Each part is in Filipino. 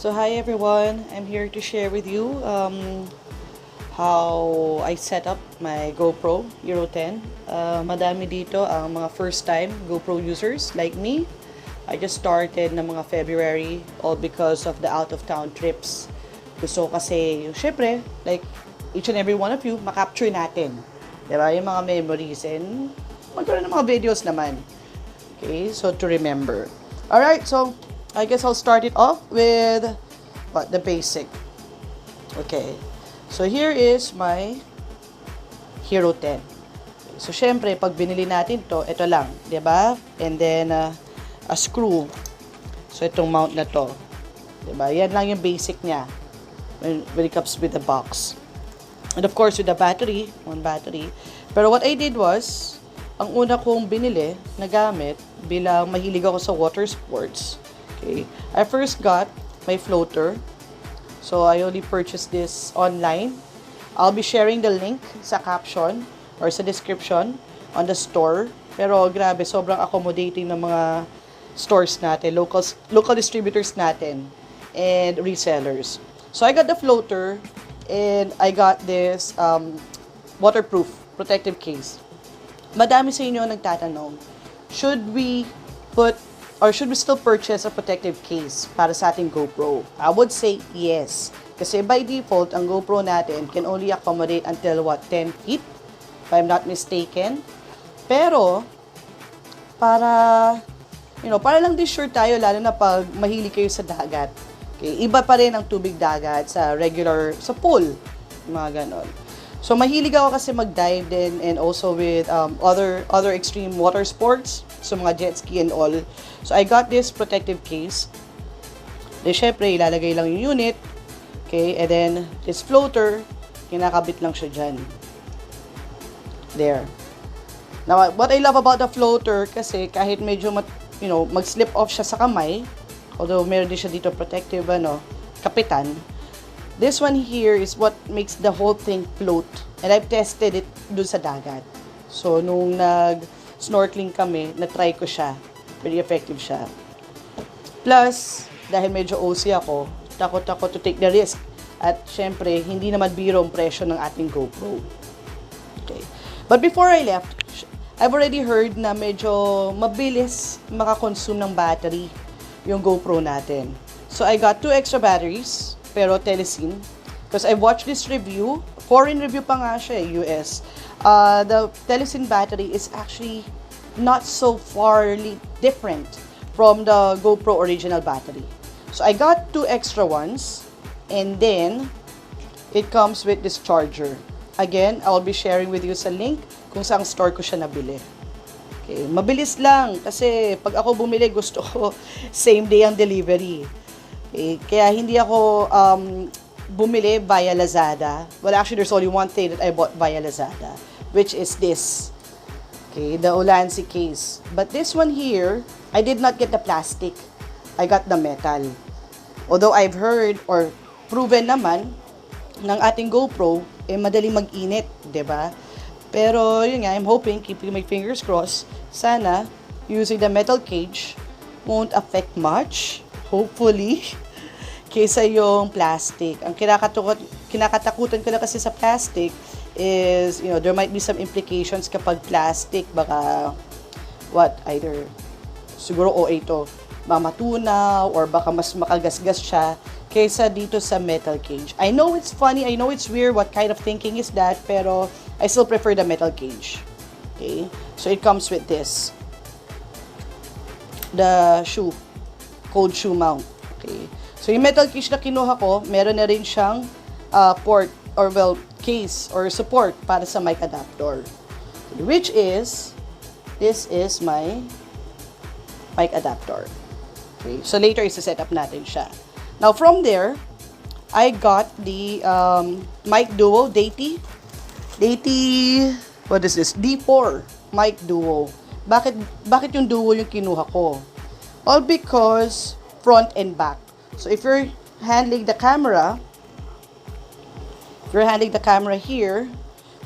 So hi everyone, I'm here to share with you how I set up my GoPro Hero 10. Madami dito ang mga first time GoPro users like me. I just started na mga February all because of the out of town trips. Gusto ko kasi, syempre, like each and every one of you, makapture natin. Diba? Yung mga memories and magkaroon ng mga videos naman. Okay, so to remember. Alright, so I guess I'll start it off with the basic. Okay. So here is my Hero 10. So syempre pag binili natin to, ito lang, 'di ba? And then a screw. So itong mount na to. 'Di ba? Yan lang yung basic niya when it comes with the box. And of course with the battery, one battery. Pero what I did was, ang una kong binili na gamit bilang mahilig ako sa water sports. Okay. I first got my floater. So, I only purchased this online. I'll be sharing the link sa caption or sa description on the store. Pero, grabe, sobrang accommodating ng mga stores natin, local distributors natin, and resellers. So, I got the floater, and I got this waterproof protective case. Madami sa inyo nagtatanong, should we still purchase a protective case para sa ating GoPro? I would say yes. Kasi by default, ang GoPro natin can only accommodate until 10 feet? If I'm not mistaken. Pero, para lang din sure tayo, lalo na pag mahilig kayo sa dagat. Okay? Iba pa rin ang tubig dagat sa pool. Mga ganon. So, mahilig ako kasi mag-dive din and also with other extreme water sports. So, mga jet ski and all. So, I got this protective case. Then, syempre, ilalagay lang yung unit. Okay, and then, this floater, kinakabit lang siya dyan. There. Now, what I love about the floater, kasi kahit medyo, mag-slip off siya sa kamay, although meron din siya dito protective, kapitan, this one here is what makes the whole thing float. And I've tested it dun sa dagat. So, nung nag-snorkeling kami, na-try ko siya. Very effective siya. Plus, dahil medyo OC ako, takot ako to take the risk. At syempre, hindi naman biro ang presyo ng ating GoPro. Okay. But before I left, I've already heard na medyo mabilis makakonsume ng battery yung GoPro natin. So, I got 2 extra batteries, pero telesin. Because I watched this review, foreign review pa nga siya, US. The telesin battery is actually not so farly different from the GoPro original battery. So I got 2 extra ones, and then it comes with this charger. Again, I'll be sharing with you sa link kung saan store ko siya nabili. Okay, mabilis lang kasi pag ako bumili gusto ko same day ang delivery. Okay, kaya hindi ako bumili via Lazada. Well, actually there's only one thing that I bought via Lazada, which is this. Okay, the Ulanzi case. But this one here, I did not get the plastic. I got the metal. Although I've heard or proven naman ng ating GoPro, madaling mag-init, 'di ba? Pero yun nga, I'm hoping, keeping my fingers crossed, sana using the metal cage won't affect much, hopefully, kaysa yung plastic. Ang kinakatakutan ko na kasi sa plastic is, there might be some implications kapag plastic, baka, either, siguro OA to, mamatunaw, or baka mas makagasgas siya, kaysa dito sa metal cage. I know it's funny, I know it's weird, what kind of thinking is that, pero I still prefer the metal cage. Okay? So, it comes with this. The cold shoe mount. Okay? So, yung metal cage na kinuha ko, meron na rin siyang case or support para sa mic adapter. Which is, this is my mic adapter. Okay, so later isa-set up natin siya. Now from there, I got the mic duo, Deity, what is this? D4 mic duo. Bakit yung duo yung kinuha ko? All because front and back. So if you're handling the camera, here,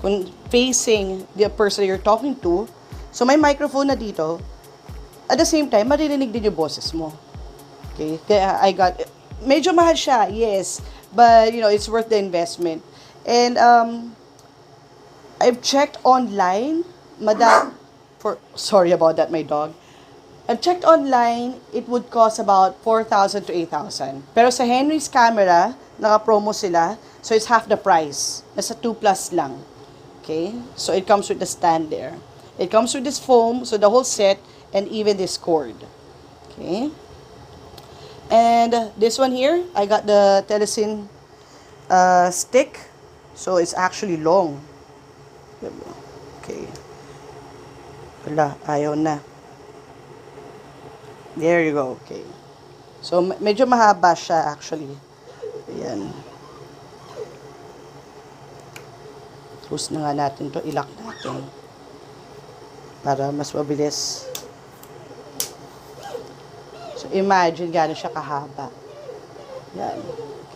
kung facing the person you're talking to, so may microphone na dito, at the same time, maririnig din yung boses mo. Okay? Kaya medyo mahal siya, yes. But, you know, it's worth the investment. And, I've checked online, sorry about that, my dog. I've checked online, it would cost about 4,000 to 8,000. Pero sa Henry's camera, naka-promo sila, so it's half the price. Nasa 2 plus lang. Okay? So it comes with the stand there. It comes with this foam, so the whole set, and even this cord. Okay? And this one here, I got the Telesin stick. So it's actually long. Okay. Wala, ayaw na. There you go. Okay. So, medyo mahaba siya actually. Ayan. Close na nga natin to. Ilock natin. Para mas mabilis. So, imagine gano'n siya kahaba. Yan.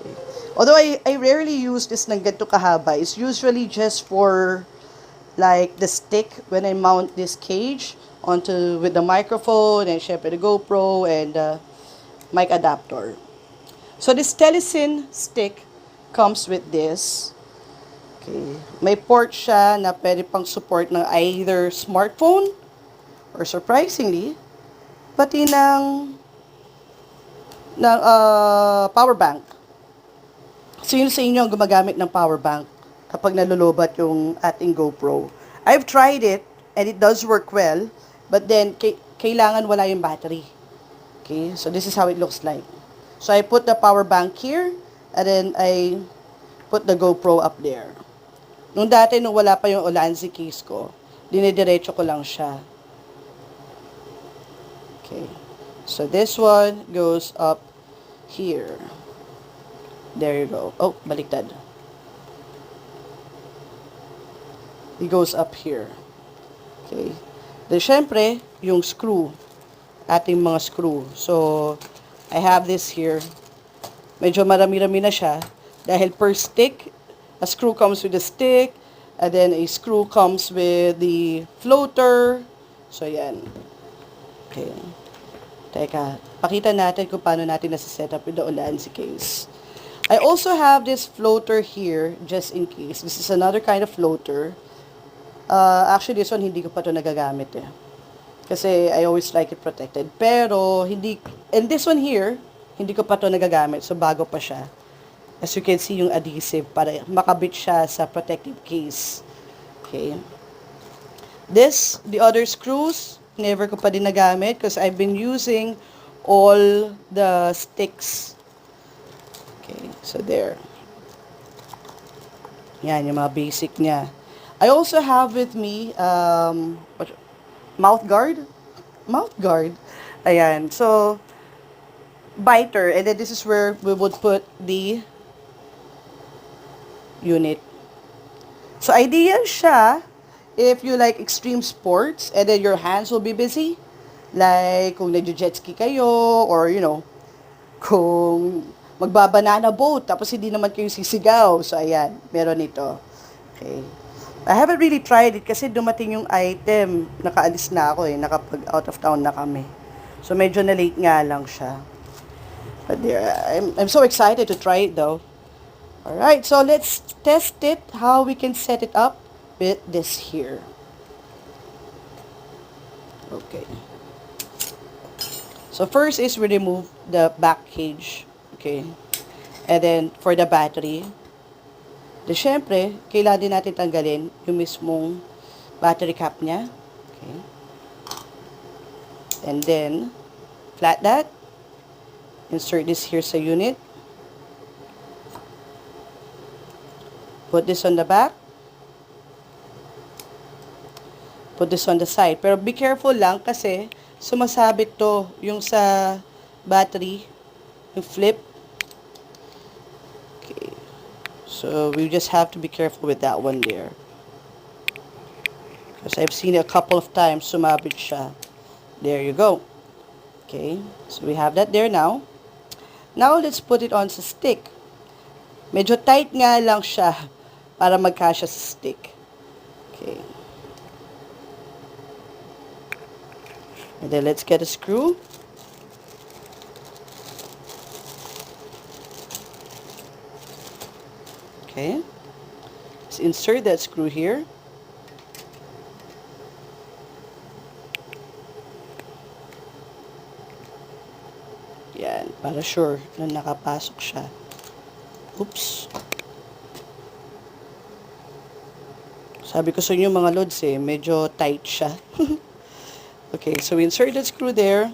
Okay. Although I rarely use this ng ganito kahaba. It's usually just for like the stick when I mount this cage onto with the microphone and syempre the GoPro and mic adapter. So this Telesin stick comes with this. Okay. May port siya na pwede pang support ng either smartphone or surprisingly pati ng power bank. Sino sa inyo ang gumagamit ng power bank kapag nalulubat yung ating GoPro? I've tried it and it does work well. But then, kailangan wala yung battery. Okay? So, this is how it looks like. So, I put the power bank here, and then I put the GoPro up there. Nung dati, nung wala pa yung Ulanzi case ko, dinidiretso ko lang siya. Okay. So, this one goes up here. There you go. Oh, baliktad. It goes up here. Okay. Then, syempre, yung screw. Ating mga screw. So, I have this here. Medyo marami-rami na siya. Dahil per stick, a screw comes with a stick. And then, a screw comes with the floater. So, yan. Okay. Teka. Pakita natin kung paano natin nasa-set up with the Ulanzi case. I also have this floater here, just in case. This is another kind of floater. Actually, this one, hindi ko pa ito nagagamit eh. Kasi I always like it protected. Pero, and this one here, hindi ko pa ito nagagamit. So, bago pa siya. As you can see, yung adhesive, para makabit siya sa protective case. Okay. The other screws, never ko pa din nagamit because I've been using all the sticks. Okay. So, there. Yan, yung mga basic niya. I also have with me mouth guard. Mouth guard. Ayan. So, biter. And then this is where we would put the unit. So, ideal siya if you like extreme sports and then your hands will be busy. Like, kung nagjo-jet ski kayo or, you know, kung magbabanana boat tapos hindi naman kayo sisigaw. So, ayan. Meron ito. Okay. I haven't really tried it kasi dumating yung item. Nakaalis na ako eh. Nakapag out of town na kami. So, medyo na late nga lang siya. But there, I'm so excited to try it though. Alright, so let's test it, how we can set it up with this here. Okay. So, first is we remove the back cage. Okay. And then, for the battery, de syempre, kailangan din natin tanggalin yung mismong battery cap niya. Okay. And then, flat that. Insert this here sa unit. Put this on the back. Put this on the side. Pero be careful lang kasi sumasabit to yung sa battery, yung flip. Okay. So, we just have to be careful with that one there. Because I've seen it a couple of times, sumabit siya. There you go. Okay. So, we have that there now. Now, let's put it on sa stick. Medyo tight nga lang siya para magkasya sa stick. Okay. And then, let's get a screw. Okay. Let's insert that screw here. Yan, para sure na nakapasok siya. Oops. Sabi ko sa inyo mga lods medyo tight siya. Okay, so we insert that screw there.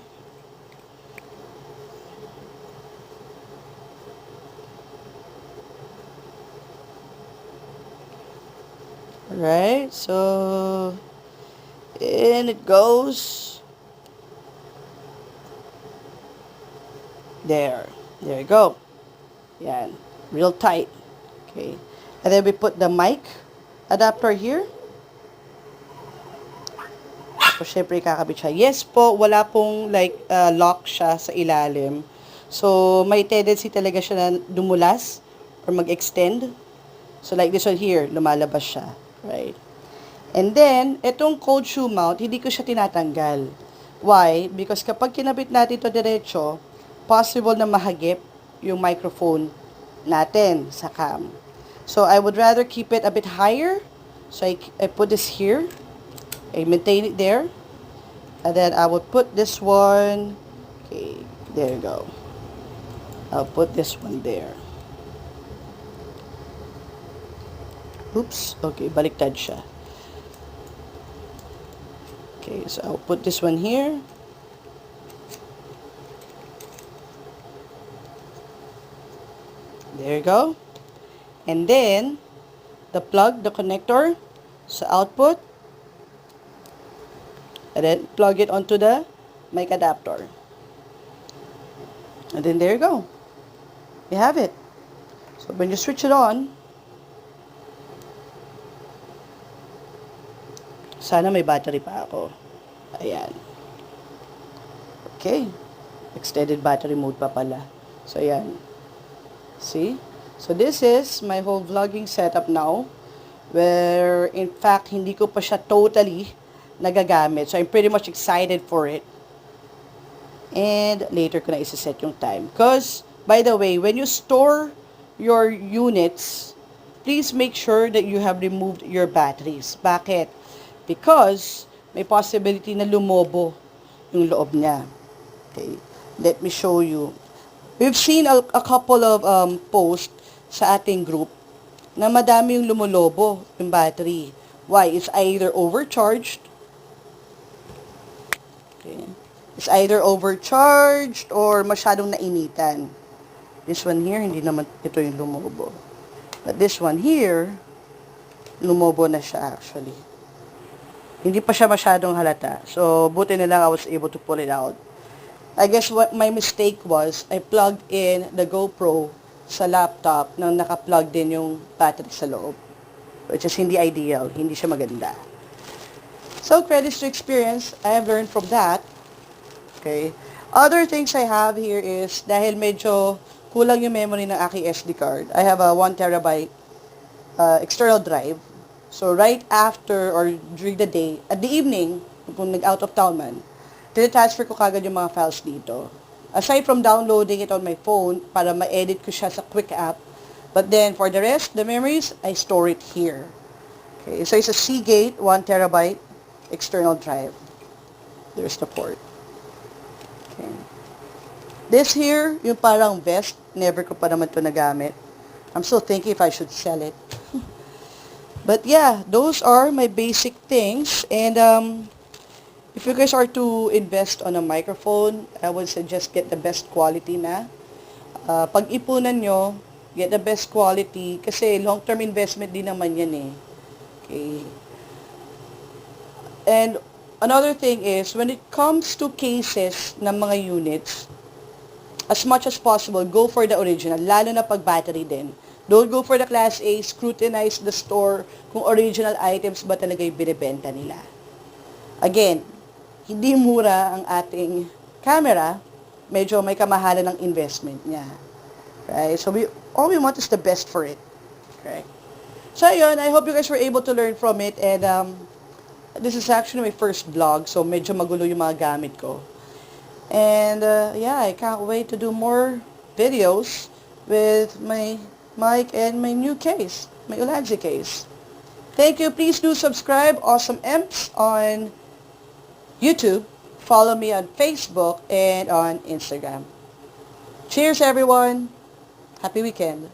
Alright, so in it goes. There you go. Yan, real tight. Okay, and then we put the mic adapter here. So, syempre, kakabit siya. Yes po, wala pong lock siya sa ilalim. So, may tendency talaga siya na dumulas or mag-extend. So, like this one here, lumalabas siya. Right? And then, itong cold shoe mount, hindi ko siya tinatanggal. Why? Because kapag kinabit natin ito diretso, possible na mahagip yung microphone natin sa cam. So, I would rather keep it a bit higher. So, I put this here. I maintain it there. And then, I would put this one. Okay, there you go. I'll put this one there. Oops. Okay, baliktad siya. Okay, so I'll put this one here. There you go. And then, the plug, the connector sa output. And then, plug it onto the mic adapter. And then, there you go. You have it. So, when you switch it on, sana may battery pa ako. Ayan. Okay. Extended battery mode pa pala. So, ayan. See? So, this is my whole vlogging setup now. Where, in fact, hindi ko pa siya totally nagagamit. So, I'm pretty much excited for it. And, later ko na isa-set yung time. Because, by the way, when you store your units, please make sure that you have removed your batteries. Bakit? Because, may possibility na lumobo yung loob niya. Okay. Let me show you. We've seen a couple of posts sa ating group na madami yung lumulobo yung battery. Why? It's either overcharged. Okay. It's either overcharged or masyadong nainitan. This one here, hindi naman ito yung lumobo. But this one here, lumobo na siya actually. Hindi pa siya masyadong halata. So, buti na lang I was able to pull it out. I guess what my mistake was, I plugged in the GoPro sa laptop nang naka-plug din yung battery sa loob. Which is hindi ideal. Hindi siya maganda. So, credits to experience. I have learned from that. Okay. Other things I have here is, dahil medyo kulang yung memory ng aking SD card, I have a 1 terabyte external drive. So, right after or during the day, at the evening, kung nag-out of town man, tinatransfer ko kagad yung mga files dito. Aside from downloading it on my phone, para ma-edit ko siya sa quick app, but then, for the rest, the memories, I store it here. Okay, so it's a Seagate 1 terabyte external drive. There's the port. Okay. This here, yung parang vest, never ko pa naman ito nagamit. I'm still thinking if I should sell it. But yeah, those are my basic things. And if you guys are to invest on a microphone, I would suggest get the best quality na. Pag-ipunan nyo, get the best quality. Kasi long-term investment din naman yan eh. Okay. And another thing is, when it comes to cases ng mga units, as much as possible, go for the original. Lalo na pag battery din. Don't go for the Class A, scrutinize the store kung original items ba talaga yung binibenta nila. Again, hindi mura ang ating camera, medyo may kamahalan ng investment niya. Right? So, all we want is the best for it. Okay? So, yun, I hope you guys were able to learn from it, and this is actually my first vlog, so medyo magulo yung mga gamit ko. And, yeah, I can't wait to do more videos with my mic, and my new case, my Ulanzi case. Thank you. Please do subscribe, Awesome Emps, on YouTube. Follow me on Facebook and on Instagram. Cheers, everyone. Happy weekend.